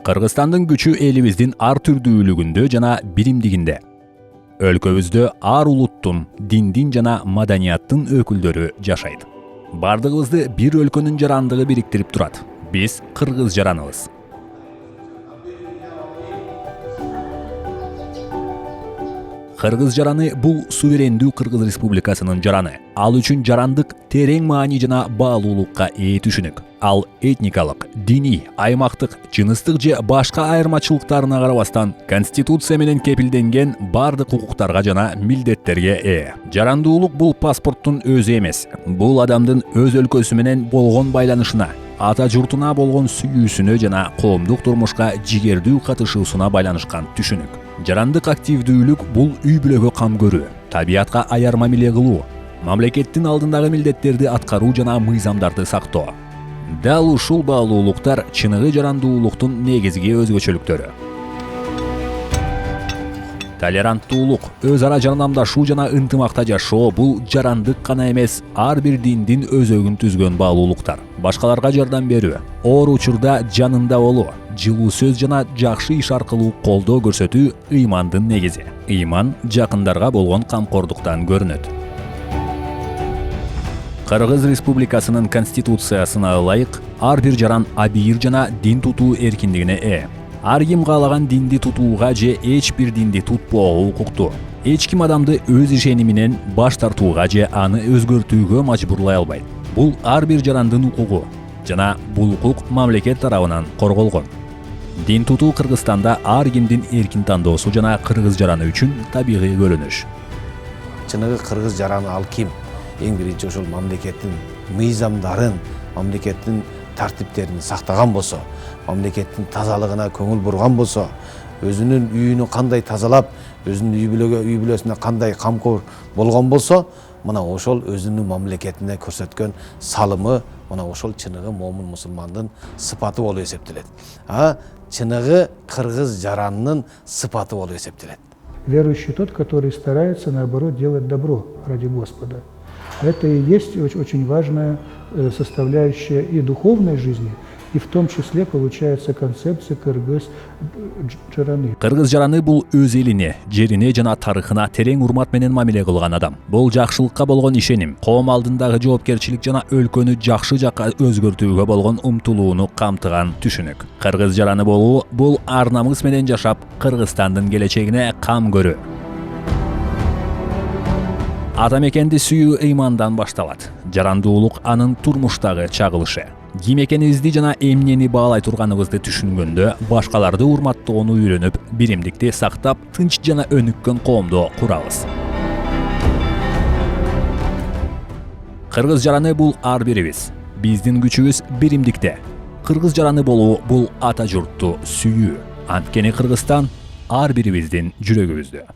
Kırgızstandın güçü elimizdin ar türdүүлүгүндө жана биримдигинде. Өлкөбүздө ар улуттун, диндин жана маданияттын өкүлдөрү жашайт. Бардыгыбызды бир өлкөнүн жарандыгы бириктирип турат. Биз кыргыз жараныбыз. Кыргыз жараны бул суверендүү Кыргыз Республикасынын жараны. Ал үчүн жарандык терең маани жана баалуулукка ээ түшүнүк. Ал этникалык, диний, аймактык, жыныстык же башка айырмачылыктарына карабастан Конституция менен кепилденген бардык укуктарга жана милдеттерге ээ. Жарандуулук бул паспорттун өзү эмес. Бул адамдын өз өлкөсү менен болгон байланышына, ата журтуна болгон сүйүүсүнө жана коомдук турмушка жигердүү катышуусуна байланышкан түшүнүк. Жарандык активдүүлүк бул үй бүлөгө кам көрүү, табиятка аяр мамиле кылуу, мамлекеттин алдындагы милдеттерди аткаруу жана мыйзамдарды сактоо. Дал ушул баалуулуктар чыныгы жарандуулуктун негизги өзгөчөлүктөрү. Толеранттуулук, өз ара жардамдашуу жана ынтымакта жашоо бул жарандык гана эмес, ар бир диндин өзөгүн түзгөн баалуулуктар. Башкаларга жардам берүү, оор учурда жанында болуу, жылуу сөз жана жакшы иш аркылуу колдоо көрсөтүү ыймандын негизи. Ыйман жакындарга болгон камкордуктан көрүнөт. Кыргыз Республикасынын Конституциясына ылайык, ар бир жаран абийир жана дин тутуу эркиндигине ээ. Ар ким каалаган динди тутууга же эч бир динди тутпоого укуктуу. Эч ким адамды өз ишениминен баш тартууга же аны өзгөртүүгө мажбурлай албайт. Бул ар бир жарандын укугу жана бул укук мамлекет тарабынан корголгон. Дин тутуу Кыргызстанда ар кимдин эркин тандоосу жана кыргыз жараны үчүн табигый көрүнүш. Чыныгы кыргыз жараны ал ким? Эң биринчи ошол мамлекеттин мыйзамдарын, мамлекеттин тартиптерин сактаган болсо, мамлекеттин тазалыгына көңүл бурган болсо, өзүнүн үйүнү кандай тазалап, өзүнүн үй бүлөсүнө кандай камкор болгон болсо, мына ошол өзүнүн мамлекетине көрсөткөн салымы, мына ошол чыныгы момун мусулмандын сыпаты болуп эсептелет. Чыныгы кыргыз жаранынын сыпаты болуп эсептелет. Верующий тот, который старается, наоборот, делать добро ради Господа. Это и есть очень важная составляющая и духовной жизни, и в том числе получается концепция кыргыз жараны. Кыргыз жараны бул өз элине, жерине жана тарыхына терең урмат менен мамиле кылган адам. Бул жакшылыкка болгон ишеним, коом алдындагы жоопкерчилик жана өлкөнү жакшы жакка өзгөртүүгө болгон умтулууну камтыган түшүнүк. Кыргыз жараны болуу бул ар намыс менен жашап, Кыргызстандын келечегине кам көрүү. Ата мекенди сүйүү ыймандан башталат. Жарандуулук анын турмуштагы чагылышы. Ким экенибизди жана эмнени баалай турганыбызды түшүнгөндө, башкаларды урматтоону үйрөнүп, биримдикти сактап, тынч жана өнүккөн коомду курабыз. Кыргыз жараны бул ар бирибиз. Биздин күчүбүз биримдикте. Кыргыз жараны болуу бул ата журтту сүйүү. Анткени Кыргызстан ар бирибиздин жүрөгүбүздө.